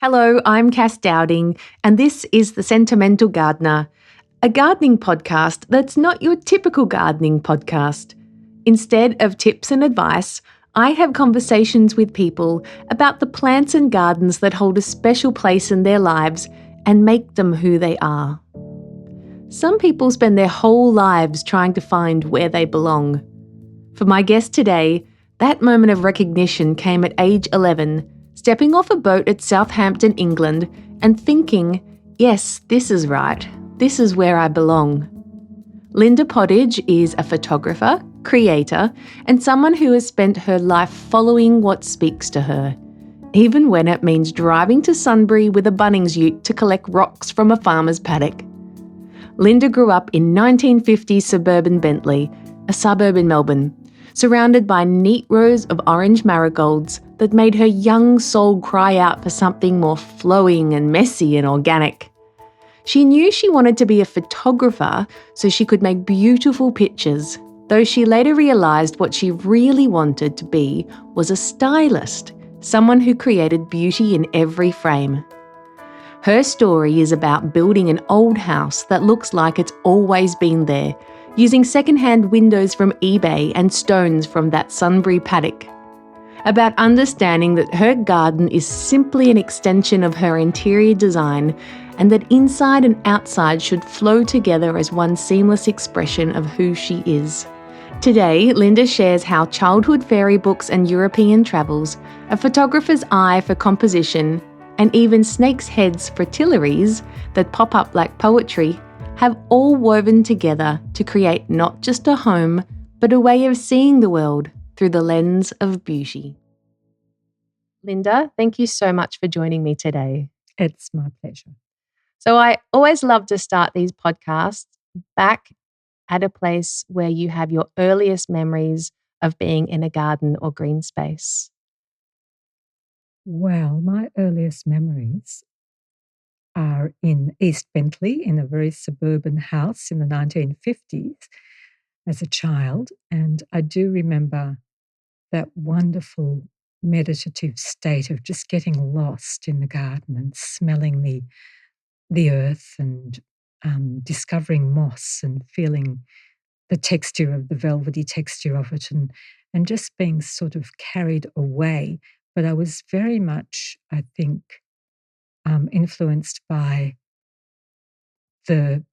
Hello, I'm Cass Dowding, and this is the Sentimental Gardener, a gardening podcast that's not your typical gardening podcast. Instead of tips and advice, I have conversations with people about the plants and gardens that hold a special place in their lives and make them who they are. Some people spend their whole lives trying to find where they belong. For my guest today, that moment of recognition came at age 11, stepping off a boat at Southampton, England, and thinking, yes, this is right. This is where I belong. Linda Pottage is a photographer, creator, and someone who has spent her life following what speaks to her, even when it means driving to Sunbury with a Bunnings ute to collect rocks from a farmer's paddock. Linda grew up in 1950s suburban Bentley, a suburb in Melbourne, surrounded by neat rows of orange marigolds that made her young soul cry out for something more flowing and messy and organic. She knew she wanted to be a photographer so she could make beautiful pictures, though she later realised what she really wanted to be was a stylist, someone who created beauty in every frame. Her story is about building an old house that looks like it's always been there, using second-hand windows from eBay and stones from that Sunbury paddock. About understanding that her garden is simply an extension of her interior design and that inside and outside should flow together as one seamless expression of who she is. Today, Linda shares how childhood fairy books and European travels, a photographer's eye for composition, and even snakes' heads fritillaries that pop up like poetry have all woven together to create not just a home, but a way of seeing the world through the lens of beauty. Linda, thank you so much for joining me today. It's my pleasure. So I always love to start these podcasts back at a place where you have your earliest memories of being in a garden or green space. Well, my earliest memories are in East Bentley in a very suburban house in the 1950s as a child. And I do remember that wonderful meditative state of just getting lost in the garden and smelling the earth and discovering moss and feeling the texture of the velvety texture of it and just being sort of carried away. But I was very much, I think, influenced by the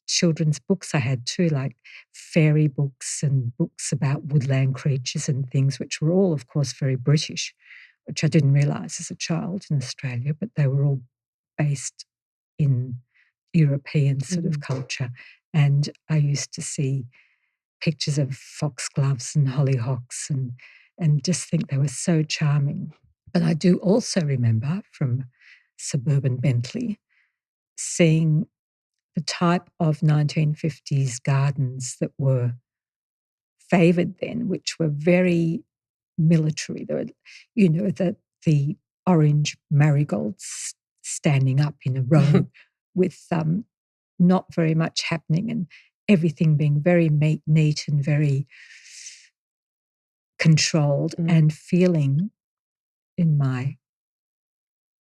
children's books I had too, like fairy books and books about woodland creatures and things, which were all, of course, very British, which I didn't realise as a child in Australia, but they were all based in European sort of culture. And I used to see pictures of foxgloves and hollyhocks and just think they were so charming. But I do also remember from suburban Bentley seeing the type of 1950s gardens that were favoured then, which were very military. There were, the orange marigolds standing up in a row with not very much happening and everything being very neat and very controlled and feeling in my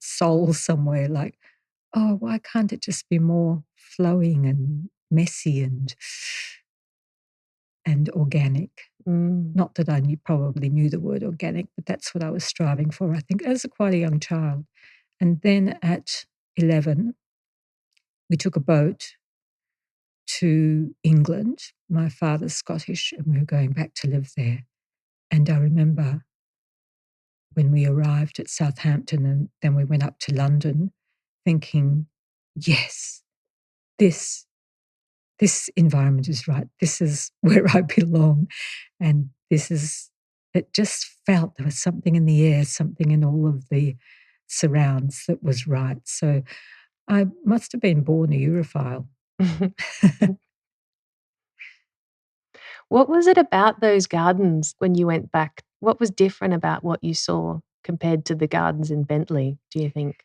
soul somewhere like, oh, why can't it just be more flowing and messy and organic? Not that I probably knew the word organic, but that's what I was striving for, I think, as quite a young child. And then at 11, we took a boat to England. My father's Scottish, and we were going back to live there. And I remember when we arrived at Southampton and then we went up to London thinking, yes, this environment is right. This is where I belong. And it just felt there was something in the air, something in all of the surrounds that was right. So I must have been born a Europhile. What was it about those gardens when you went back? What was different about what you saw compared to the gardens in Bentley, do you think?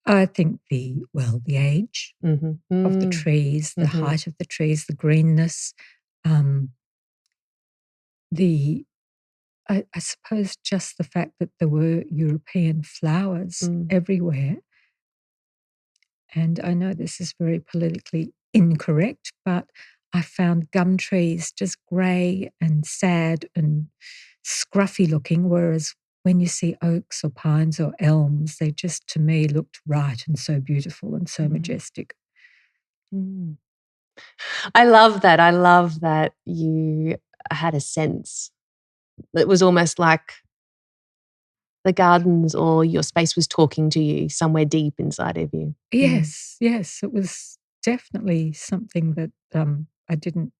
I think the age of the trees, the height of the trees, the greenness, I suppose just the fact that there were European flowers everywhere And I know this is very politically incorrect, but I found gum trees just grey and sad and scruffy looking, whereas when you see oaks or pines or elms, they just, to me, looked right and so beautiful and so majestic. Mm. I love that. I love that you had a sense. It was almost like the gardens or your space was talking to you somewhere deep inside of you. Yes, yes. It was definitely something that I didn't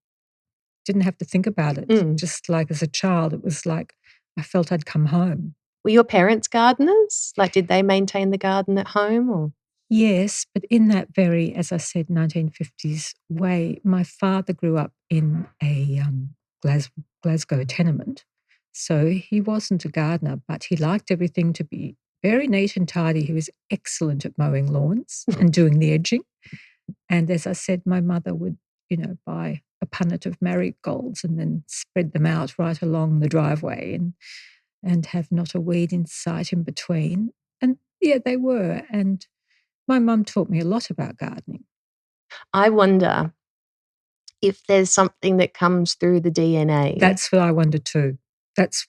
have to think about it. Just like as a child, it was like I felt I'd come home. Were your parents gardeners? Like, did they maintain the garden at home or? Yes, but in that very, as I said, 1950s way, my father grew up in a Glasgow tenement. So he wasn't a gardener, but he liked everything to be very neat and tidy. He was excellent at mowing lawns and doing the edging. And as I said, my mother would, buy a punnet of marigolds and then spread them out right along the driveway and have not a weed in sight in between. And yeah, they were. And my mum taught me a lot about gardening. I wonder if there's something that comes through the DNA. That's what I wonder too. That's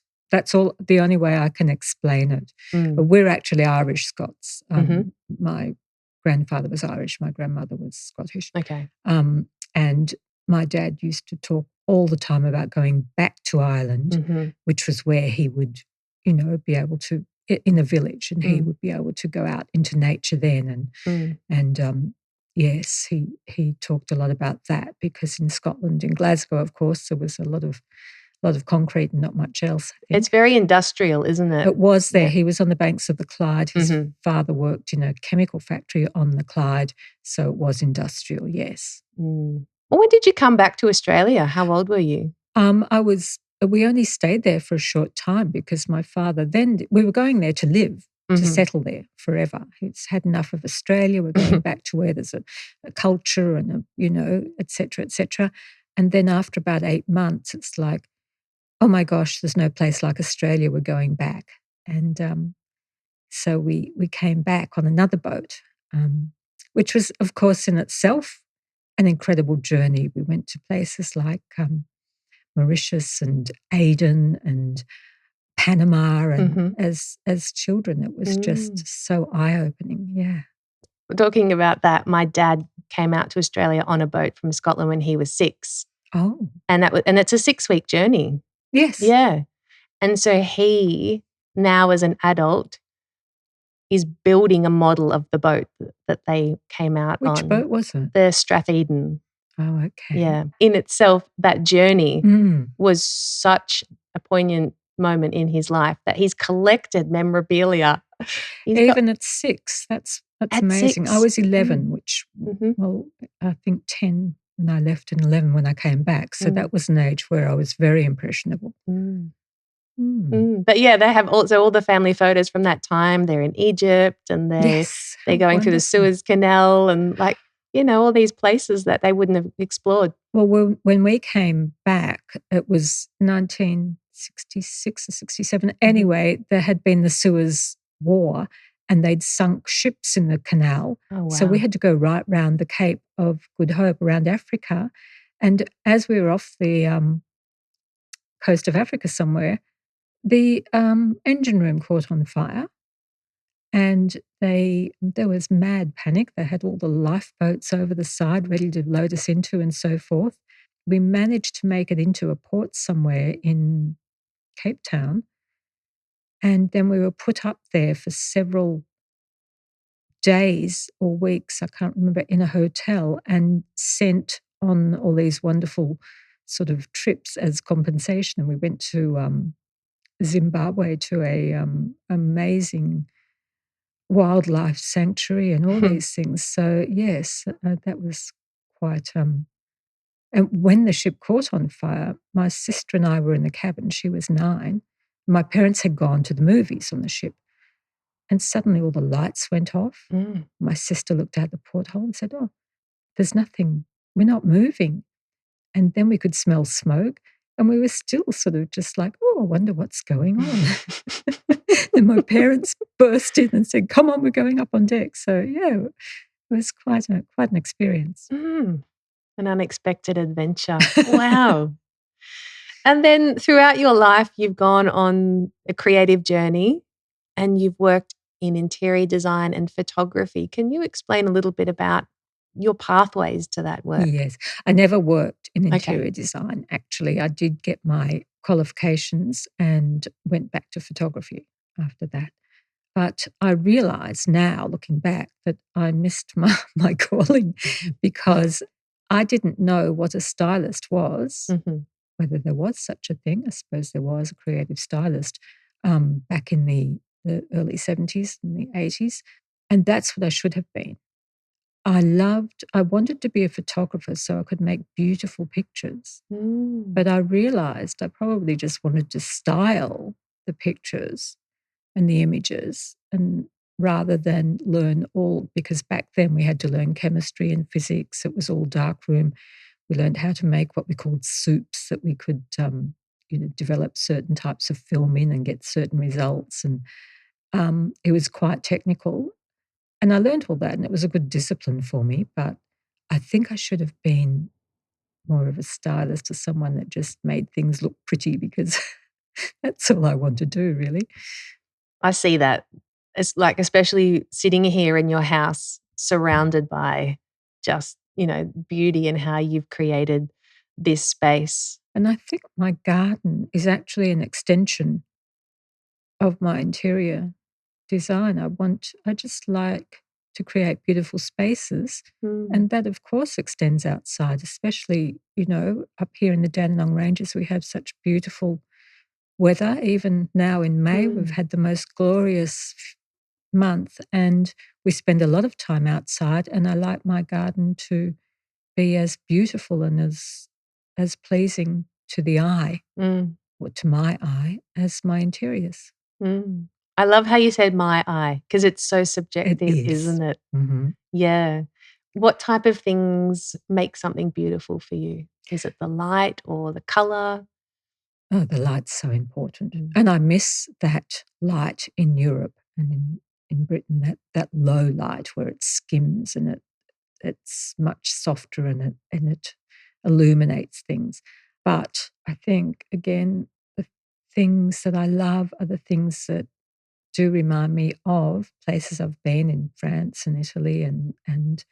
all. The only way I can explain it. We're actually Irish Scots. My grandfather was Irish. My grandmother was Scottish. Okay. And my dad used to talk all the time about going back to Ireland, which was where he would, be able to, in a village, and he would be able to go out into nature then. And yes, he talked a lot about that because in Scotland, in Glasgow, of course, there was a lot of concrete and not much else. It's very industrial, isn't it? It was there. Yeah. He was on the banks of the Clyde. His father worked in a chemical factory on the Clyde, so it was industrial, yes. Well, when did you come back to Australia? How old were you? We only stayed there for a short time because my father we were going there to live, to settle there forever. He's had enough of Australia. We're going back to where there's a culture and, et cetera, et cetera. And then after about 8 months, it's like, oh my gosh, there's no place like Australia. We're going back. And so we came back on another boat, which was, of course, in itself an incredible journey. We went to places like Mauritius and Aden and Panama, and as children, it was just so eye-opening. Yeah. Talking about that, my dad came out to Australia on a boat from Scotland when he was 6. Oh, and it's a 6-week journey. Yes. Yeah, and so he now, as an adult, is building a model of the boat that they came out on. Which boat was it? The Stratheden. Oh, okay. Yeah. In itself, that journey was such a poignant moment in his life that he's collected memorabilia. Even at 6, that's amazing. 6. I was 11, which, well, I think 10 when I left and 11 when I came back. So that was an age where I was very impressionable. But yeah, they have also all the family photos from that time. They're in Egypt and they're going through the Suez Canal and all these places that they wouldn't have explored. Well, when we came back, it was 1966 or 67. Anyway, there had been the Suez War and they'd sunk ships in the canal. Oh, wow. So we had to go right round the Cape of Good Hope around Africa. And as we were off the coast of Africa somewhere, the engine room caught on fire. And there was mad panic. They had all the lifeboats over the side ready to load us into and so forth. We managed to make it into a port somewhere in Cape Town. And then we were put up there for several days or weeks, I can't remember, in a hotel and sent on all these wonderful sort of trips as compensation. And we went to Zimbabwe to a amazing wildlife sanctuary and all these things. So yes, that was quite. And when the ship caught on fire, my sister and I were in the cabin. She was 9. My parents had gone to the movies on the ship, and suddenly all the lights went off. My sister looked out the porthole and said, "Oh, there's nothing. We're not moving." And then we could smell smoke. And we were still sort of just like, oh, I wonder what's going on. And my parents burst in and said, come on, we're going up on deck. So, yeah, It was quite an experience. An unexpected adventure. Wow. And then throughout your life, you've gone on a creative journey and you've worked in interior design and photography. Can you explain a little bit about your pathways to that work? Yes. I never worked in Okay. interior design, actually. I did get my qualifications and went back to photography after that. But I realise now, looking back, that I missed my calling because I didn't know what a stylist was, whether there was such a thing. I suppose there was a creative stylist back in the early 70s and the 80s. And that's what I should have been. I wanted to be a photographer so I could make beautiful pictures. But I realised I probably just wanted to style the pictures and the images, and rather than learn all, because back then we had to learn chemistry and physics. It was all darkroom. We learned how to make what we called soups that we could, develop certain types of film in and get certain results. And it was quite technical. And I learned all that, and it was a good discipline for me. But I think I should have been more of a stylist or someone that just made things look pretty, because that's all I want to do, really. I see that. It's like, especially sitting here in your house, surrounded by just, beauty and how you've created this space. And I think my garden is actually an extension of my interior design. I just like to create beautiful spaces. And that, of course, extends outside, especially, up here in the Dandenong Ranges, we have such beautiful weather. Even now in May, we've had the most glorious month, and we spend a lot of time outside. And I like my garden to be as beautiful and as pleasing to the eye, or to my eye, as my interiors. I love how you said my eye, because it's so subjective, It is. isn't it? Mm-hmm. Yeah. What type of things make something beautiful for you? Is it the light or the colour? Oh, the light's so important. And I miss that light in Europe and in Britain, that low light where it skims and it's much softer and it illuminates things. But I think, again, the things that I love are the things that do remind me of places I've been in, France and Italy and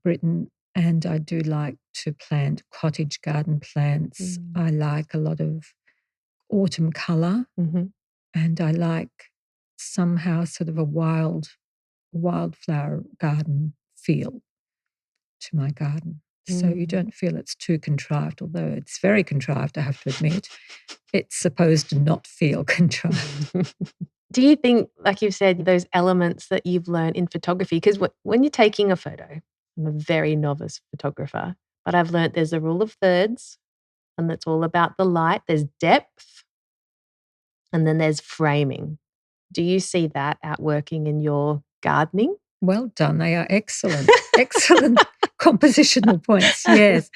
Britain. And I do like to plant cottage garden plants. I like a lot of autumn colour, and I like somehow sort of a wildflower garden feel to my garden. So you don't feel it's too contrived, although it's very contrived, I have to admit. It's supposed to not feel contrived. Do you think, like you've said, those elements that you've learned in photography, because when you're taking a photo, I'm a very novice photographer, but I've learned there's a rule of thirds, and that's all about the light. There's depth, and then there's framing. Do you see that outworking in your gardening? Well done. They are excellent, excellent compositional points. Yes,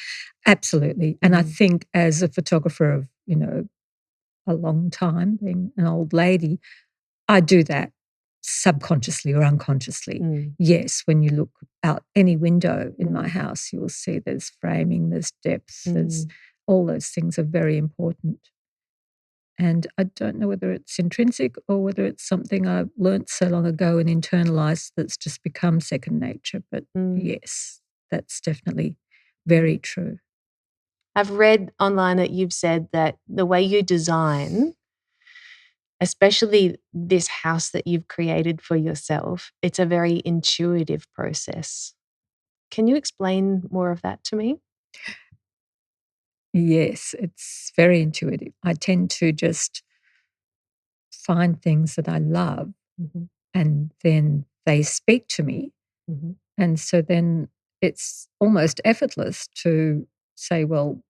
absolutely. And I think as a photographer of, a long time, being an old lady, I do that subconsciously or unconsciously. Yes, when you look out any window in my house, you will see there's framing, there's depth, there's all those things are very important. And I don't know whether it's intrinsic or whether it's something I learnt so long ago and internalized that's just become second nature. But yes, that's definitely very true. I've read online that you've said that the way you design, especially this house that you've created for yourself, it's a very intuitive process. Can you explain more of that to me? Yes, it's very intuitive. I tend to just find things that I love, and then they speak to me. And so then it's almost effortless to say, well,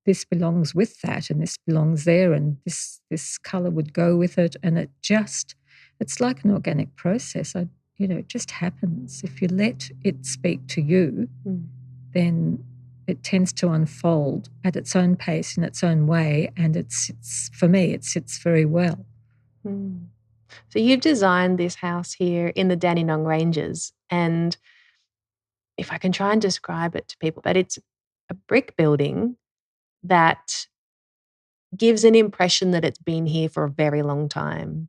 this belongs with that and this belongs there and this colour would go with it. And it's like an organic process. It just happens. If you let it speak to you, then it tends to unfold at its own pace in its own way, and for me, it sits very well. So you've designed this house here in the Dandenong Ranges, and if I can try and describe it to people, but it's a brick building that gives an impression that it's been here for a very long time.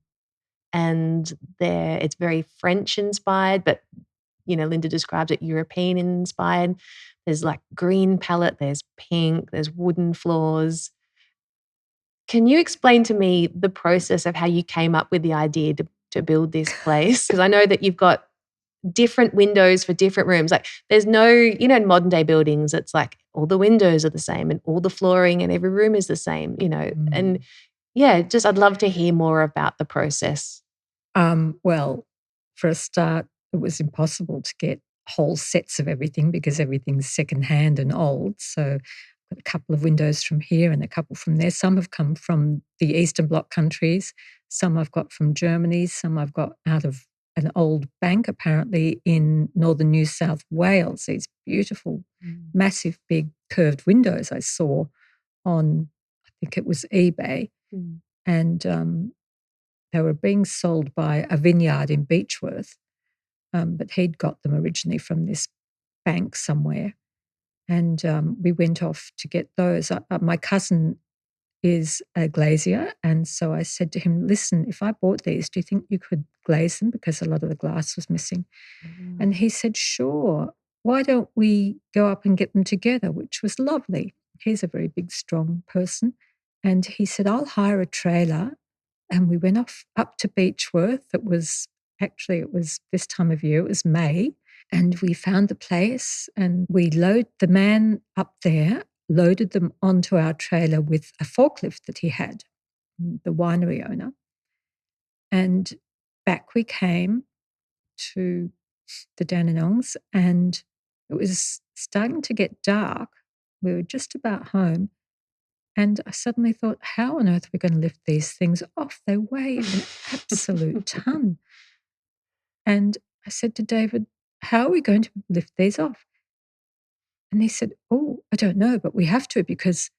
And it's very French inspired, but Linda describes it European inspired. There's like green palette, there's pink, there's wooden floors. Can you explain to me the process of how you came up with the idea to build this place? Because I know that you've got different windows for different rooms. Like there's no, in modern day buildings, it's like all the windows are the same and all the flooring and every room is the same, and yeah, just I'd love to hear more about the process. Well, for a start, it was impossible to get whole sets of everything because everything's secondhand and old. So I've got a couple of windows from here and a couple from there. Some have come from the Eastern Bloc countries. Some I've got from Germany. Some I've got out of an old bank, apparently, in northern New South Wales. These beautiful, massive, big curved windows I saw on, I think it was eBay. And they were being sold by a vineyard in Beechworth, but he'd got them originally from this bank somewhere. And we went off to get those. My cousin is a glazier, and so I said to him, listen, if I bought these, do you think you could glaze them? Because a lot of the glass was missing. And he said, sure, why don't we go up and get them together, which was lovely. He's a very big, strong person. And he said, I'll hire a trailer. And we went off up to Beechworth. It was this time of year, it was May. And we found the place and the man up there loaded them onto our trailer with a forklift that he had, the winery owner. And back we came to the Dandenongs, and it was starting to get dark. We were just about home. And I suddenly thought, how on earth are we going to lift these things off? They weigh an absolute ton. And I said to David, how are we going to lift these off? And he said, oh, I don't know, but we have to because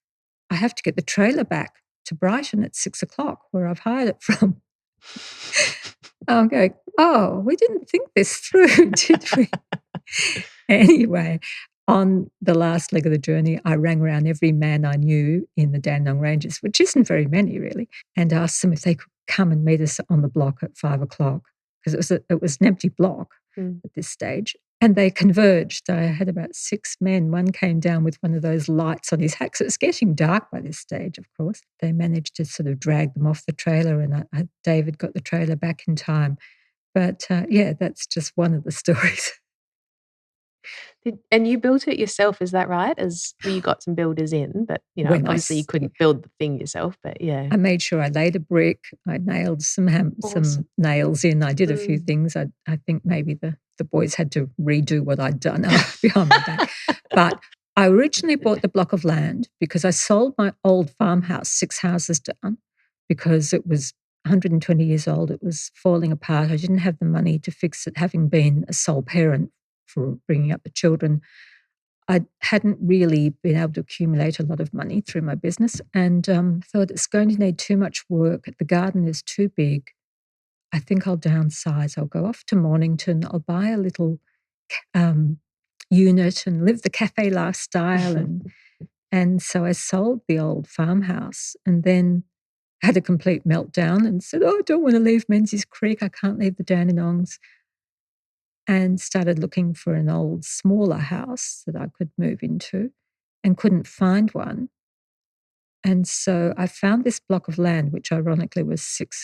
I have to get the trailer back to Brighton at 6:00, where I've hired it from. I'm going, oh, we didn't think this through, did we? Anyway, on the last leg of the journey, I rang around every man I knew in the Dandenong Ranges, which isn't very many really, and asked them if they could come and meet us on the block at 5:00, because it was an empty block at this stage. And they converged. I had about 6 men. One came down with one of those lights on his hat. So it's getting dark by this stage, of course. They managed to sort of drag them off the trailer, and David got the trailer back in time. But yeah, that's just one of the stories. And you built it yourself, is that right? You got some builders in, but obviously you couldn't build the thing yourself. But yeah, I made sure I laid a brick. I nailed some nails in. I did a few things. I think maybe the boys had to redo what I'd done behind my back. But I originally bought the block of land because I sold my old farmhouse 6 houses down because it was 120 years old. It was falling apart. I didn't have the money to fix it, having been a sole parent for bringing up the children. I hadn't really been able to accumulate a lot of money through my business, and thought it's going to need too much work. The garden is too big. I think I'll downsize. I'll go off to Mornington. I'll buy a little unit and live the cafe lifestyle. And so I sold the old farmhouse and then had a complete meltdown and said, oh, I don't want to leave Menzies Creek. I can't leave the Dandenongs. And started looking for an old, smaller house that I could move into and couldn't find one. And so I found this block of land, which ironically was 6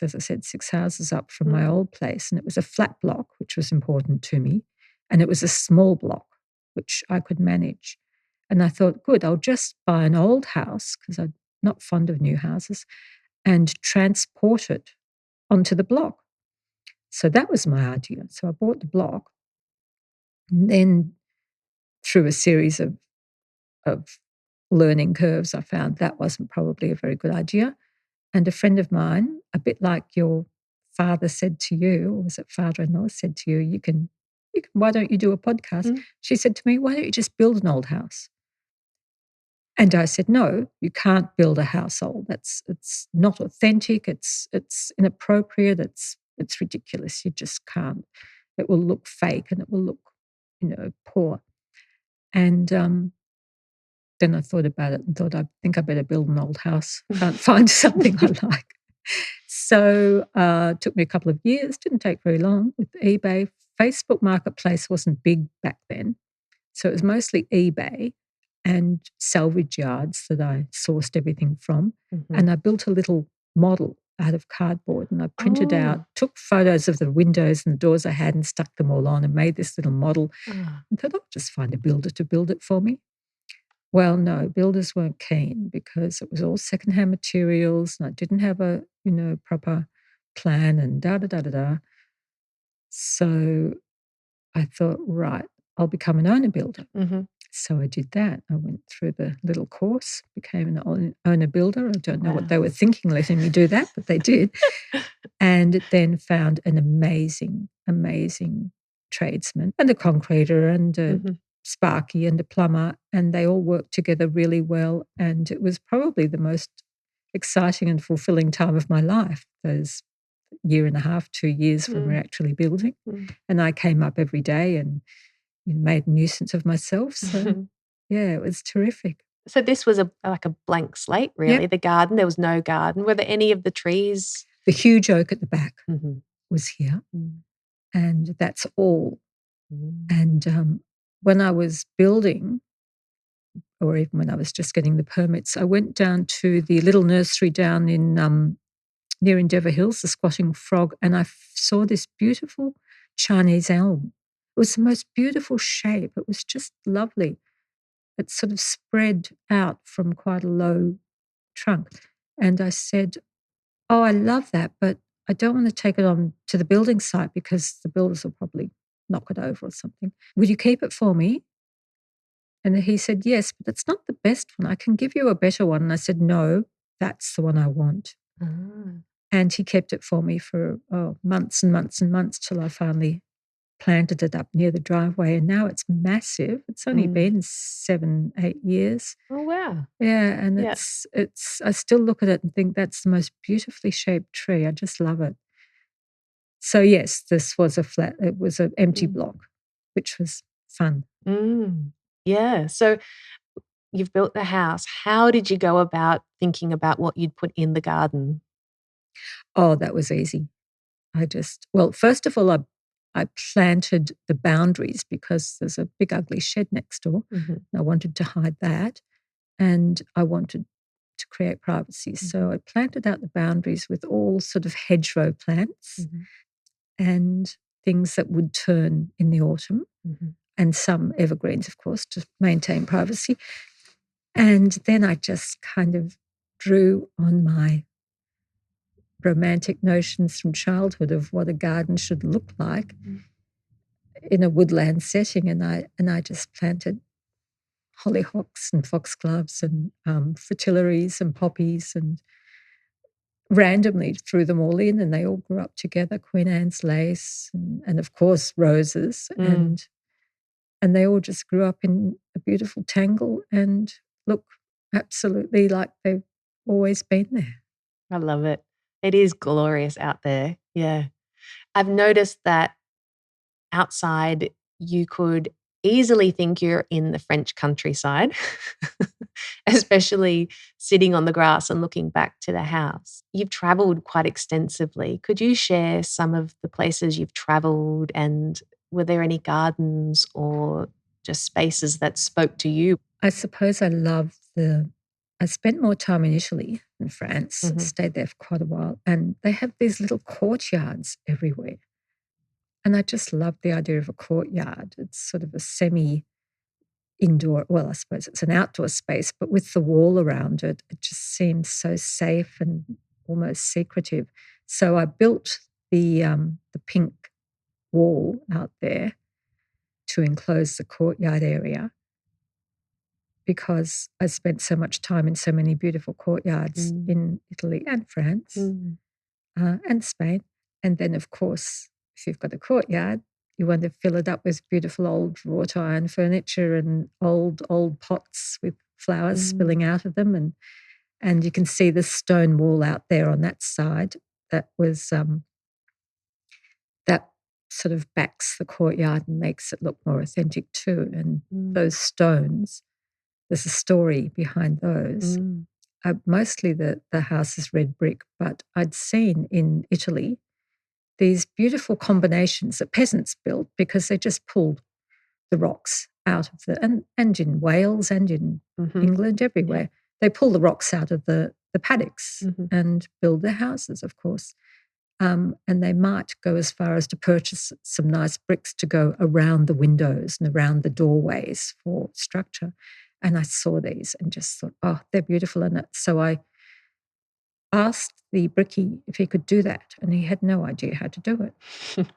houses up from my old place. And it was a flat block, which was important to me. And it was a small block, which I could manage. And I thought, good, I'll just buy an old house, because I'm not fond of new houses, and transport it onto the block. So that was my idea. So I bought the block. And then through a series of learning curves, I found that wasn't probably a very good idea. And a friend of mine, a bit like your father said to you, or was it father-in-law said to you, you can why don't you do a podcast? She said to me, why don't you just build an old house? And I said, no, you can't build a house old. It's not authentic. It's inappropriate. It's It's ridiculous. You just can't. It will look fake and it will look, poor. And then I thought about it and thought, I think I better build an old house. Can't find something I like. So it took me a couple of years, didn't take very long with eBay. Facebook Marketplace wasn't big back then. So it was mostly eBay and salvage yards that I sourced everything from. Mm-hmm. And I built a little model out of cardboard and I printed out, took photos of the windows and the doors I had and stuck them all on and made this little model. And thought, I'll just find a builder to build it for me. Well, no, builders weren't keen because it was all secondhand materials and I didn't have a, proper plan and da-da-da-da-da. So I thought, right, I'll become an owner builder. Mm-hmm. So I did that. I went through the little course, became an owner builder. I don't know what they were thinking letting me do that, but they did. And then found an amazing, amazing tradesman and a concreter and a sparky and a plumber, and they all worked together really well. And it was probably the most exciting and fulfilling time of my life, those year and a half, 2 years when we were actually building. And I came up every day and made a nuisance of myself. So, yeah, it was terrific. So this was like a blank slate, really. Yep. The garden, there was no garden. Were there any of the trees? The huge oak at the back was here, and that's all. And when I was building, or even when I was just getting the permits, I went down to the little nursery down in near Endeavour Hills, the Squatting Frog, and I saw this beautiful Chinese elm. It was the most beautiful shape. It was just lovely. It sort of spread out from quite a low trunk. And I said, oh, I love that, but I don't want to take it on to the building site because the builders will probably knock it over or something. Would you keep it for me? And he said, yes, but it's not the best one. I can give you a better one. And I said, no, that's the one I want. And he kept it for me for months and months and months till I finally planted it up near the driveway. And now it's massive. It's only been 7-8 years. Oh, wow. Yeah, and it's I still look at it and think that's the most beautifully shaped tree. I just love it. So yes, this was it was an empty block, which was fun. Yeah. So you've built the house. How did you go about thinking about what you'd put in the garden? Oh, that was easy. First of all, I planted the boundaries because there's a big ugly shed next door. And I wanted to hide that and I wanted to create privacy. So I planted out the boundaries with all sort of hedgerow plants and things that would turn in the autumn and some evergreens, of course, to maintain privacy. And then I just kind of drew on my romantic notions from childhood of what a garden should look like in a woodland setting, and I just planted hollyhocks and foxgloves and fritillaries and poppies and randomly threw them all in, and they all grew up together. Queen Anne's lace and of course roses, and they all just grew up in a beautiful tangle and look absolutely like they've always been there. I love it. It is glorious out there. Yeah. I've noticed that outside you could easily think you're in the French countryside, especially sitting on the grass and looking back to the house. You've traveled quite extensively. Could you share some of the places you've traveled, and were there any gardens or just spaces that spoke to you? I suppose I spent more time in Italy than France, stayed there for quite a while, and they have these little courtyards everywhere. And I just love the idea of a courtyard. It's sort of a semi-indoor, well, I suppose it's an outdoor space, but with the wall around it, it just seems so safe and almost secretive. So I built the pink wall out there to enclose the courtyard area because I spent so much time in so many beautiful courtyards in Italy and France and Spain. And then, of course, if you've got a courtyard, you want to fill it up with beautiful old wrought iron furniture and old pots with flowers spilling out of them. And you can see the stone wall out there on that side. That was sort of backs the courtyard and makes it look more authentic too. And those stones, there's a story behind those. Mostly the house is red brick, but I'd seen in Italy these beautiful combinations that peasants built because they just pulled the rocks out of and in Wales and in England, everywhere. They pull the rocks out of the paddocks and build their houses, of course. And they might go as far as to purchase some nice bricks to go around the windows and around the doorways for structure. And I saw these and just thought, oh, they're beautiful. And so I asked the brickie if he could do that, and he had no idea how to do it.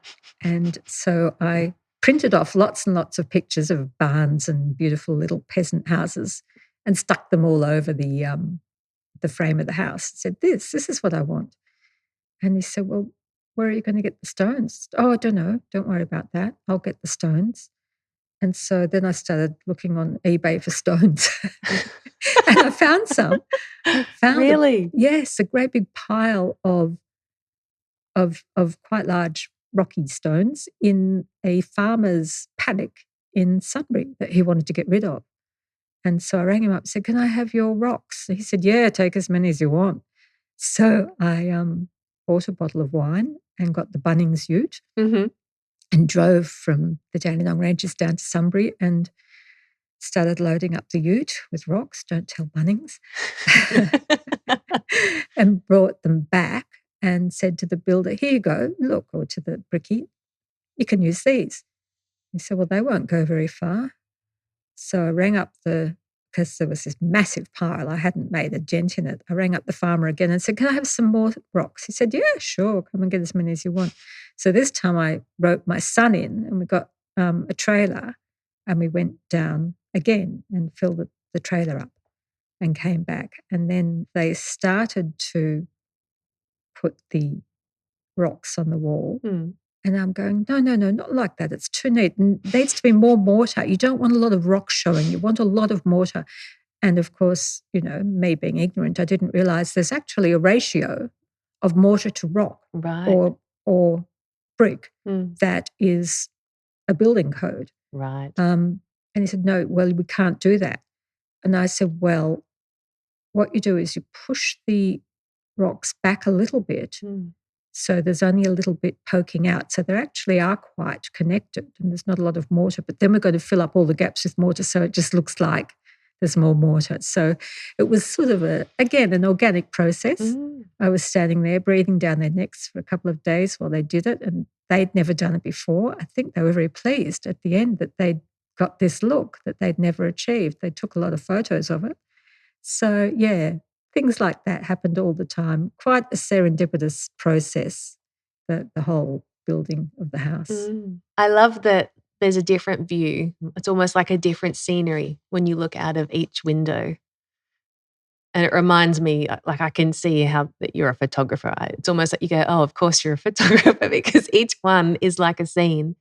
And so I printed off lots and lots of pictures of barns and beautiful little peasant houses and stuck them all over the frame of the house and said, this is what I want. And he said, well, where are you going to get the stones? Oh, I don't know. Don't worry about that. I'll get the stones. And so then I started looking on eBay for stones. And I found some. I found Really? Yes, a great big pile of quite large rocky stones in a farmer's paddock in Sunbury that he wanted to get rid of. And so I rang him up and said, can I have your rocks? He said, yeah, take as many as you want. So I bought a bottle of wine and got the Bunnings ute and drove from the Dandenong Ranges down to Sunbury and started loading up the ute with rocks, don't tell Bunnings, and brought them back and said to the builder, here you go, look, or to the brickie, you can use these. He said, well, they won't go very far. So I rang up because there was this massive pile, I hadn't made a dent in it. I rang up the farmer again and said, can I have some more rocks? He said, yeah, sure, come and get as many as you want. So this time I wrote my son in and we got a trailer and we went down again and filled the trailer up and came back. And then they started to put the rocks on the wall. And I'm going, no, not like that. It's too neat. And there needs to be more mortar. You don't want a lot of rock showing. You want a lot of mortar. And of course, me being ignorant, I didn't realize there's actually a ratio of mortar to rock or brick that is a building code. Right. And he said, no, well, we can't do that. And I said, well, what you do is you push the rocks back a little bit. So there's only a little bit poking out. So they actually are quite connected and there's not a lot of mortar. But then we're going to fill up all the gaps with mortar so it just looks like there's more mortar. So it was sort of, an organic process. I was standing there breathing down their necks for a couple of days while they did it, and they'd never done it before. I think they were very pleased at the end that they'd got this look that they'd never achieved. They took a lot of photos of it. So, yeah, things like that happened all the time. Quite a serendipitous process, the whole building of the house. I love that there's a different view. It's almost like a different scenery when you look out of each window. And it reminds me, like I can see how that you're a photographer. It's almost like you go, oh, of course you're a photographer because each one is like a scene.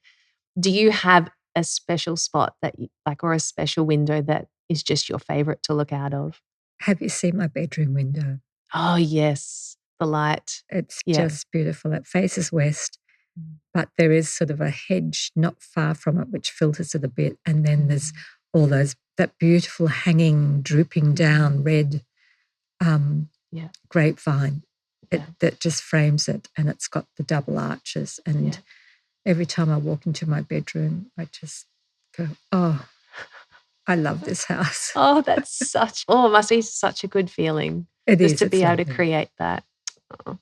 Do you have a special spot that or a special window that is just your favorite to look out of? Have you seen my bedroom window? Oh, yes. The light. It's just beautiful. It faces west, but there is sort of a hedge not far from it which filters it a bit. And then there's all that beautiful hanging, drooping down red grapevine that just frames it. And it's got the double arches. And every time I walk into my bedroom, I just go, oh, I love this house. Oh, that's it must be such a good feeling. It is. Just to be able to create that. Oh.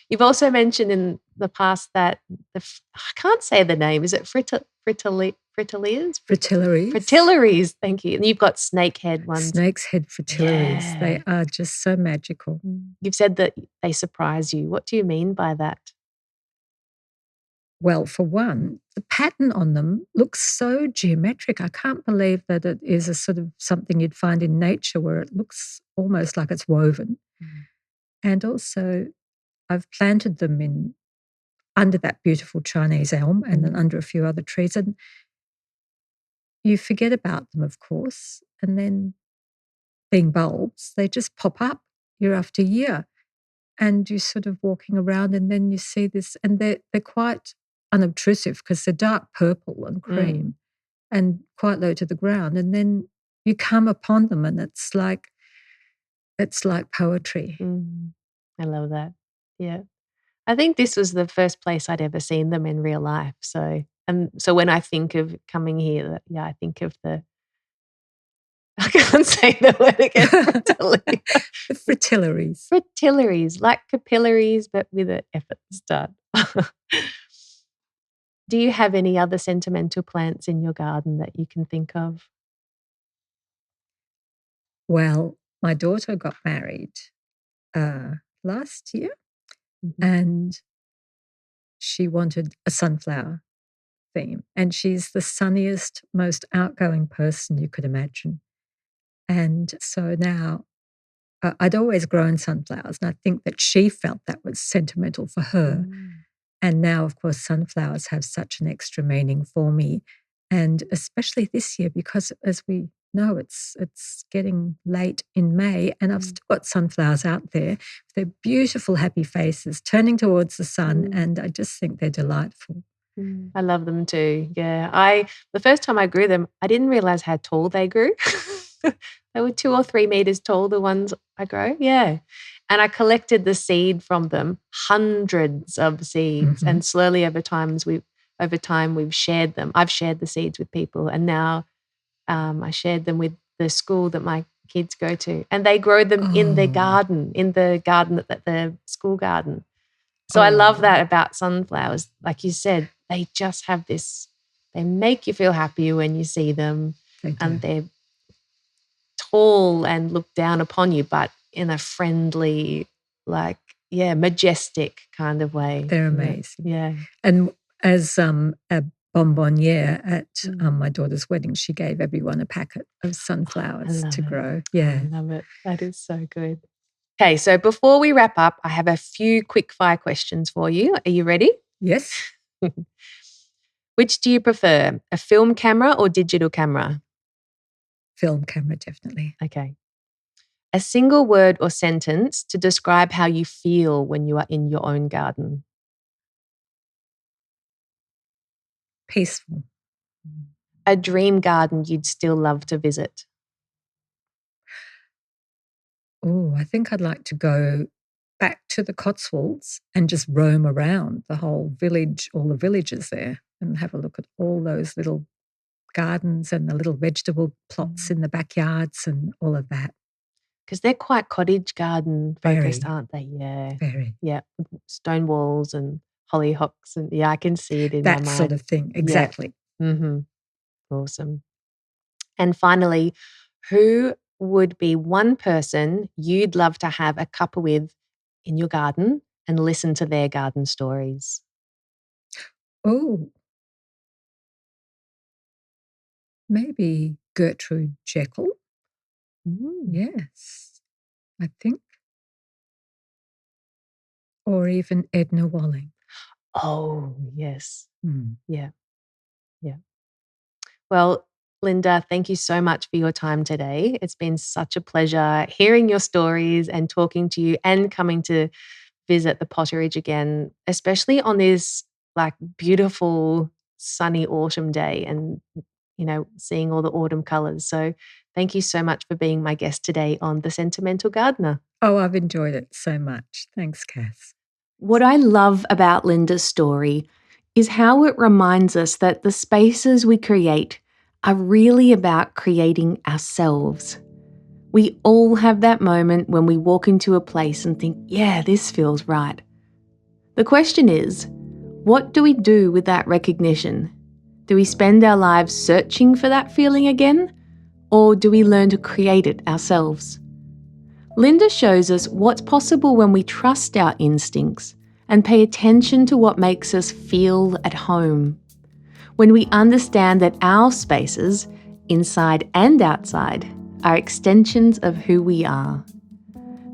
You've also mentioned in the past that I can't say the name. Is it fritillaries? Fritillaries, thank you. And you've got snakehead ones. Snake's head fritillaries. Yeah. They are just so magical. You've said that they surprise you. What do you mean by that? Well, for one, the pattern on them looks so geometric. I can't believe that it is a sort of something you'd find in nature where it looks almost like it's woven. And also, I've planted them under that beautiful Chinese elm and then under a few other trees. And you forget about them, of course. And then being bulbs, they just pop up year after year. And you're sort of walking around and then you see this, and they're quite unobtrusive because they're dark purple and cream and quite low to the ground. And then you come upon them and it's like poetry. I love that. Yeah. I think this was the first place I'd ever seen them in real life. So when I think of coming here, I think of I can't say the word again. Fritillaries. The fritillaries. Fritillaries, like capillaries, but with an F at the start. Do you have any other sentimental plants in your garden that you can think of? Well, my daughter got married last year and she wanted a sunflower theme. And she's the sunniest, most outgoing person you could imagine. And so now I'd always grown sunflowers, and I think that she felt that was sentimental for her. And now, of course, sunflowers have such an extra meaning for me. And especially this year, because as we know, it's getting late in May, and I've still got sunflowers out there. They're beautiful, happy faces turning towards the sun, and I just think they're delightful. I love them too. Yeah. The first time I grew them, I didn't realize how tall they grew. They were 2 or 3 meters tall, the ones I grow. Yeah. And I collected the seed from them, hundreds of seeds. And slowly over time we've shared them. I've shared the seeds with people. And now I shared them with the school that my kids go to. And they grow them in the garden, the school garden. So I love that about sunflowers. Like you said, they just have this, they make you feel happy when you see them. And they're tall and look down upon you, but in a friendly, majestic kind of way. They're amazing. Yeah. And as a bonbonniere at my daughter's wedding, she gave everyone a packet of sunflowers to grow. Yeah. I love it. That is so good. Okay, so before we wrap up, I have a few quick fire questions for you. Are you ready? Yes. Which do you prefer, a film camera or digital camera? Film camera, definitely. Okay. A single word or sentence to describe how you feel when you are in your own garden. Peaceful. A dream garden you'd still love to visit. Oh, I think I'd like to go back to the Cotswolds and just roam around the whole village, all the villages there, and have a look at all those little gardens and the little vegetable plots in the backyards and all of that. Because they're quite cottage garden focused, aren't they? Yeah. Very. Yeah. Stone walls and hollyhocks and I can see it in my mind. That sort of thing. Exactly. Yeah. Awesome. And finally, who would be one person you'd love to have a cuppa with in your garden and listen to their garden stories? Oh, maybe Gertrude Jekyll. Yes, I think. Or even Edna Walling. Oh, yes. Yeah. Yeah. Well, Linda, thank you so much for your time today. It's been such a pleasure hearing your stories and talking to you and coming to visit the Potteridge again, especially on this beautiful sunny autumn day and, seeing all the autumn colours. So thank you so much for being my guest today on The Sentimental Gardener. Oh, I've enjoyed it so much. Thanks, Cass. What I love about Linda's story is how it reminds us that the spaces we create are really about creating ourselves. We all have that moment when we walk into a place and think, yeah, this feels right. The question is, what do we do with that recognition? Do we spend our lives searching for that feeling again? Or do we learn to create it ourselves? Linda shows us what's possible when we trust our instincts and pay attention to what makes us feel at home. When we understand that our spaces, inside and outside, are extensions of who we are.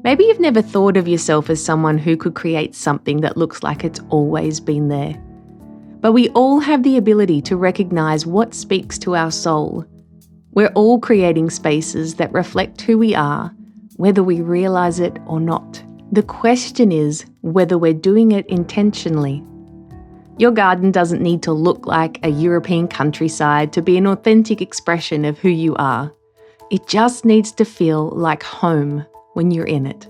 Maybe you've never thought of yourself as someone who could create something that looks like it's always been there. But we all have the ability to recognise what speaks to our soul. We're all creating spaces that reflect who we are, whether we realise it or not. The question is whether we're doing it intentionally. Your garden doesn't need to look like a European countryside to be an authentic expression of who you are. It just needs to feel like home when you're in it.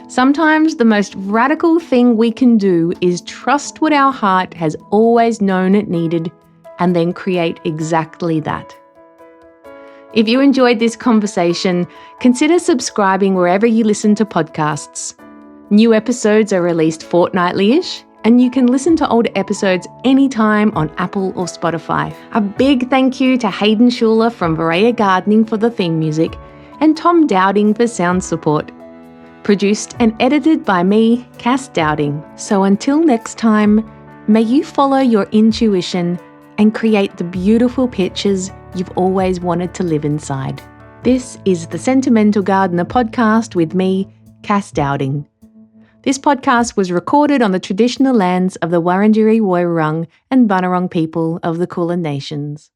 Sometimes the most radical thing we can do is trust what our heart has always known it needed and then create exactly that. If you enjoyed this conversation, consider subscribing wherever you listen to podcasts. New episodes are released fortnightly-ish, and you can listen to older episodes anytime on Apple or Spotify. A big thank you to Hayden Schuler from Varaya Gardening for the theme music and Tom Dowding for sound support. Produced and edited by me, Cass Dowding. So until next time, may you follow your intuition and create the beautiful pictures you've always wanted to live inside. This is the Sentimental Gardener podcast with me, Cass Dowding. This podcast was recorded on the traditional lands of the Wurundjeri Woiwurrung and Bunurong people of the Kulin Nations.